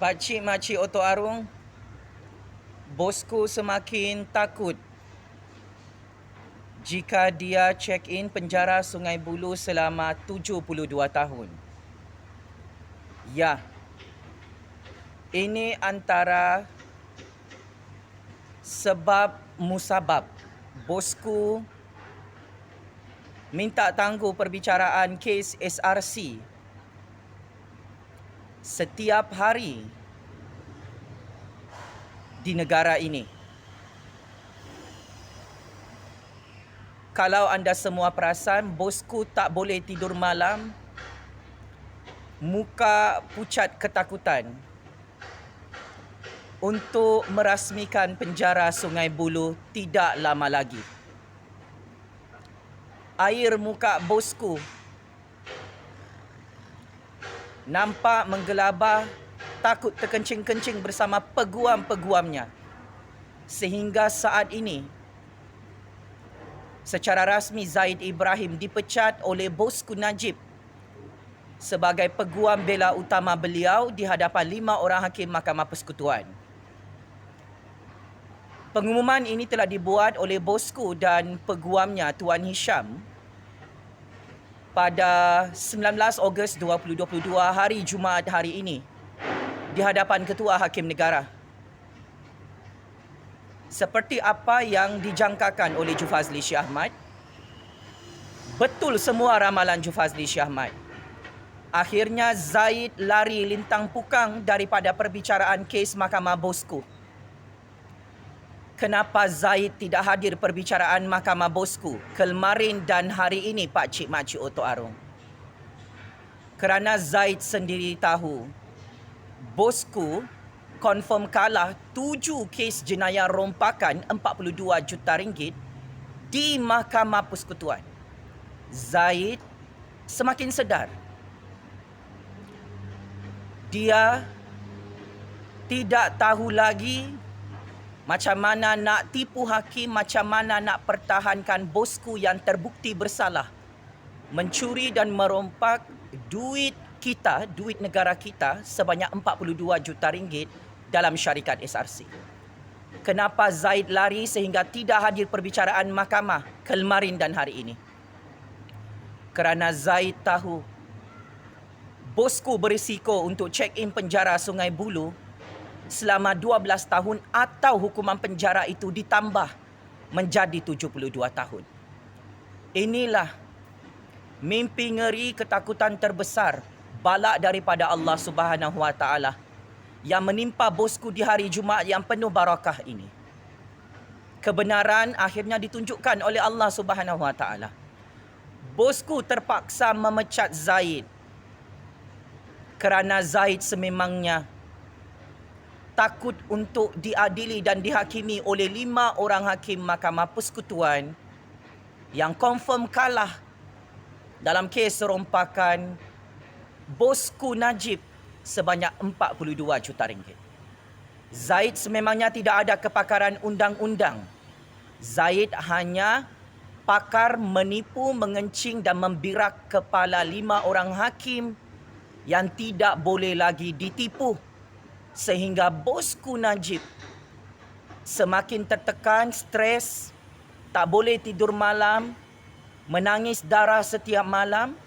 Pakcik makcik Oto Arung, bosku semakin takut jika dia check-in penjara Sungai Buloh selama 72 tahun. Ya, ini antara sebab musabab bosku minta tangguh perbicaraan kes SRC setiap hari di negara ini. Kalau anda semua perasan, bosku tak boleh tidur malam, muka pucat ketakutan untuk merasmikan penjara Sungai Buloh tidak lama lagi. Air muka bosku nampak menggelabah, takut terkencing-kencing bersama peguam-peguamnya. Sehingga saat ini, secara rasmi Zaid Ibrahim dipecat oleh bosku Najib sebagai peguam bela utama beliau di hadapan 5 orang hakim Mahkamah Persekutuan. Pengumuman ini telah dibuat oleh bosku dan peguamnya Tuan Hisham pada 19 Ogos 2022 hari Jumaat hari ini di hadapan Ketua Hakim Negara. Seperti apa yang dijangkakan oleh Jufazli Syah Ahmad, betul semua ramalan Jufazli Syah Ahmad. Akhirnya Zaid lari lintang pukang daripada perbicaraan kes mahkamah bosku. Kenapa Zaid tidak hadir perbicaraan mahkamah bosku kemarin dan hari ini, Pakcik Makcik Oto Arung? Kerana Zaid sendiri tahu bosku confirm kalah 7 kes jenayah rompakan 42 juta ringgit di Mahkamah Persekutuan. Zaid semakin sedar. Dia tidak tahu lagi macam mana nak tipu hakim, macam mana nak pertahankan bosku yang terbukti bersalah mencuri dan merompak duit kita, duit negara kita sebanyak 42 juta ringgit dalam syarikat SRC. Kenapa Zaid lari sehingga tidak hadir perbicaraan mahkamah kemarin dan hari ini? Kerana Zaid tahu bosku berisiko untuk check-in penjara Sungai Buloh selama 12 tahun atau hukuman penjara itu ditambah menjadi 72 tahun. Inilah mimpi ngeri, ketakutan terbesar balak daripada Allah Subhanahu Wa Taala yang menimpa bosku di hari Jumaat yang penuh barakah ini. Kebenaran akhirnya ditunjukkan oleh Allah Subhanahu Wa Taala. Bosku terpaksa memecat Zaid kerana Zaid sememangnya takut untuk diadili dan dihakimi oleh 5 orang hakim Mahkamah Persekutuan yang confirm kalah dalam kes rompakan bosku Najib sebanyak 42 juta ringgit. Zaid sememangnya tidak ada kepakaran undang-undang. Zaid hanya pakar menipu, mengencing dan membirak kepala 5 orang hakim yang tidak boleh lagi ditipu. Sehingga bosku Najib semakin tertekan, stres, tak boleh tidur malam, menangis darah setiap malam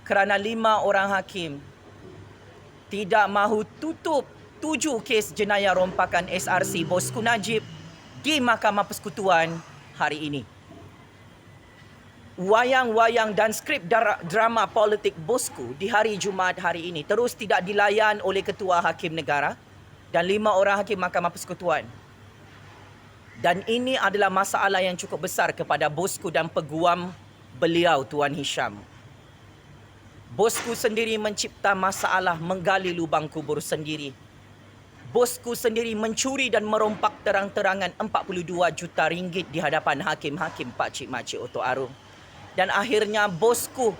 kerana 5 orang hakim tidak mahu tutup 7 kes jenayah rompakan SRC bosku Najib di Mahkamah Persekutuan hari ini. Wayang-wayang dan skrip drama politik bosku di hari Jumaat hari ini terus tidak dilayan oleh Ketua Hakim Negara dan 5 orang hakim Mahkamah Persekutuan. Dan ini adalah masalah yang cukup besar kepada bosku dan peguam beliau, Tuan Hisham. Bosku sendiri mencipta masalah, menggali lubang kubur sendiri. Bosku sendiri mencuri dan merompak terang-terangan 42 juta ringgit di hadapan hakim-hakim, Pakcik Makcik Oto Arung. Dan akhirnya bosku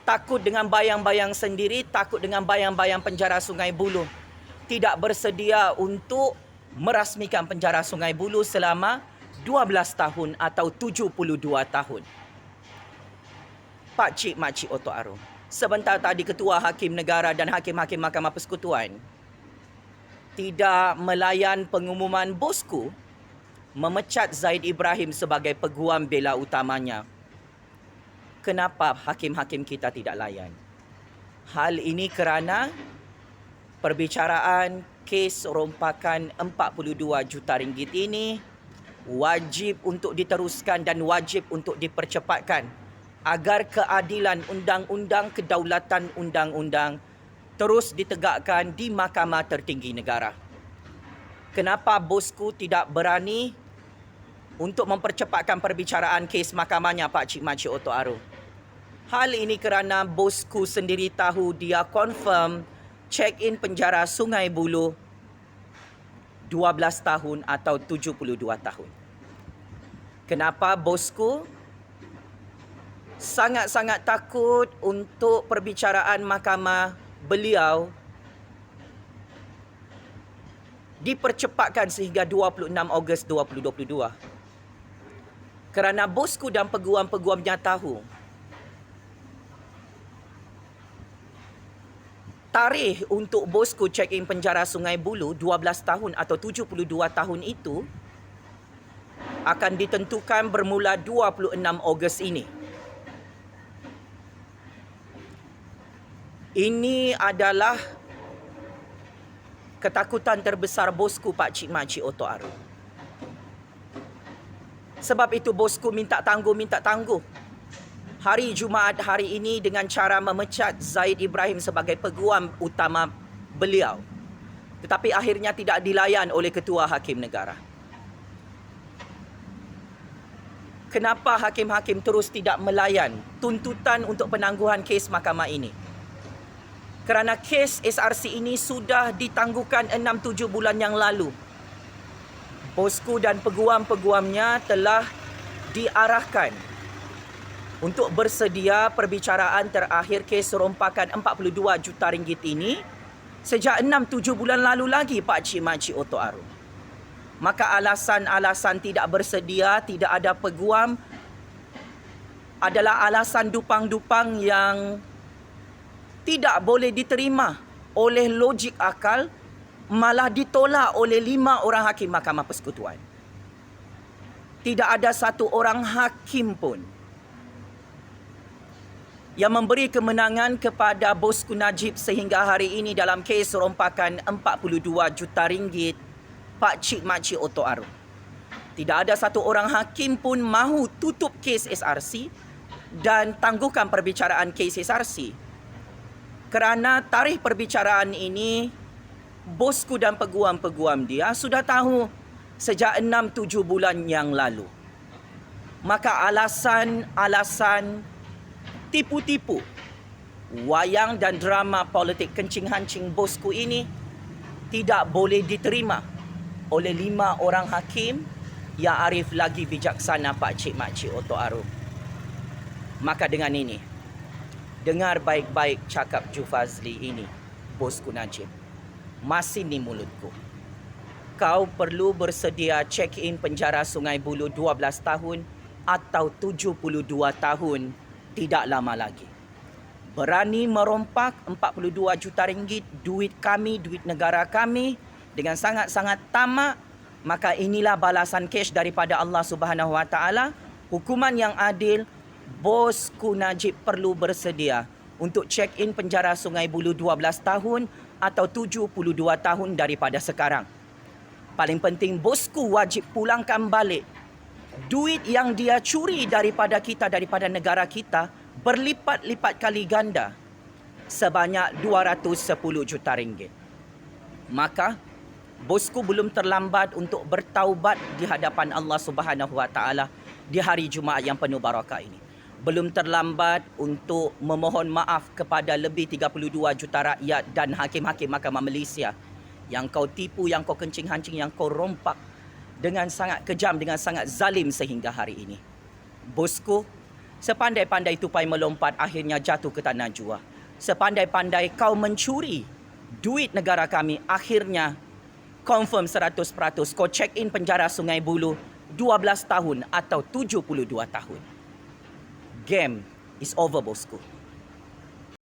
takut dengan bayang-bayang sendiri, takut dengan bayang-bayang penjara Sungai Buloh. Tidak bersedia untuk merasmikan penjara Sungai Buloh selama 12 tahun atau 72 tahun. Pakcik Makcik Oto Arung, sebentar tadi Ketua Hakim Negara dan Hakim-Hakim Mahkamah Persekutuan tidak melayan pengumuman bosku memecat Zaid Ibrahim sebagai peguam bela utamanya. Kenapa hakim-hakim kita tidak layan? Hal ini kerana perbicaraan kes rompakan 42 juta ringgit ini wajib untuk diteruskan dan wajib untuk dipercepatkan agar keadilan undang-undang, kedaulatan undang-undang terus ditegakkan di Mahkamah Tertinggi Negara. Kenapa bosku tidak berani untuk mempercepatkan perbicaraan kes mahkamahnya Pak Cik Makcik Oto Aru? Hal ini kerana bosku sendiri tahu dia confirm check-in penjara Sungai Buloh 12 tahun atau 72 tahun. Kenapa bosku sangat-sangat takut untuk perbicaraan mahkamah beliau dipercepatkan sehingga 26 Ogos 2022? Kerana bosku dan peguam-peguamnya tahu tarikh untuk bosku check-in penjara Sungai Buloh 12 tahun atau 72 tahun itu akan ditentukan bermula 26 Ogos ini. Ini adalah ketakutan terbesar bosku Pak Cik Makcik Oto Aru. Sebab itu bosku minta tangguh. Hari Jumaat hari ini dengan cara memecat Zaid Ibrahim sebagai peguam utama beliau. Tetapi akhirnya tidak dilayan oleh Ketua Hakim Negara. Kenapa hakim-hakim terus tidak melayan tuntutan untuk penangguhan kes mahkamah ini? Kerana kes SRC ini sudah ditangguhkan 6-7 bulan yang lalu. Bosku dan peguam-peguamnya telah diarahkan untuk bersedia perbicaraan terakhir kes rompakan 42 juta ringgit ini sejak 6-7 bulan lalu lagi Pak Cik Makcik Oto Aru. Maka alasan-alasan tidak bersedia, tidak ada peguam adalah alasan dupang-dupang yang tidak boleh diterima oleh logik akal, malah ditolak oleh 5 orang hakim Mahkamah Persekutuan. Tidak ada satu orang hakim pun yang memberi kemenangan kepada bosku Najib sehingga hari ini dalam kes rompakan 42 juta ringgit Pak Cik Makcik Oto Aru. Tidak ada satu orang hakim pun mahu tutup kes SRC dan tangguhkan perbicaraan kes SRC. Kerana tarikh perbicaraan ini, bosku dan peguam-peguam dia sudah tahu sejak 6-7 bulan yang lalu. Maka alasan-alasan tipu-tipu, wayang dan drama politik kencing-hancing bosku ini tidak boleh diterima oleh 5 orang hakim yang arif lagi bijaksana Pak Cik Makcik Oto Aru. Maka dengan ini, dengar baik-baik cakap Jufazli ini, bosku Najib. Masih ni mulutku. Kau perlu bersedia check-in penjara Sungai Buloh 12 tahun atau 72 tahun, tidak lama lagi. Berani merompak 42 juta ringgit duit kami, duit negara kami dengan sangat-sangat tamak, maka inilah balasan cash daripada Allah Subhanahu Wa Taala, hukuman yang adil. Bosku Najib perlu bersedia untuk check-in penjara Sungai Buloh 12 tahun atau 72 tahun daripada sekarang. Paling penting bosku wajib pulangkan balik duit yang dia curi daripada kita, daripada negara kita, berlipat-lipat kali ganda sebanyak 210 juta ringgit. Maka bosku belum terlambat untuk bertaubat di hadapan Allah Subhanahu Wa Taala di hari Jumaat yang penuh barakah ini. Belum terlambat untuk memohon maaf kepada lebih 32 juta rakyat dan hakim-hakim Mahkamah Malaysia yang kau tipu, yang kau kencing-hancing, yang kau rompak dengan sangat kejam, dengan sangat zalim sehingga hari ini. Bosku, sepandai-pandai tupai melompat akhirnya jatuh ke tanah jua. Sepandai-pandai kau mencuri duit negara kami, akhirnya confirm 100% kau check in penjara Sungai Buloh 12 tahun atau 72 tahun. Game is over, bosku.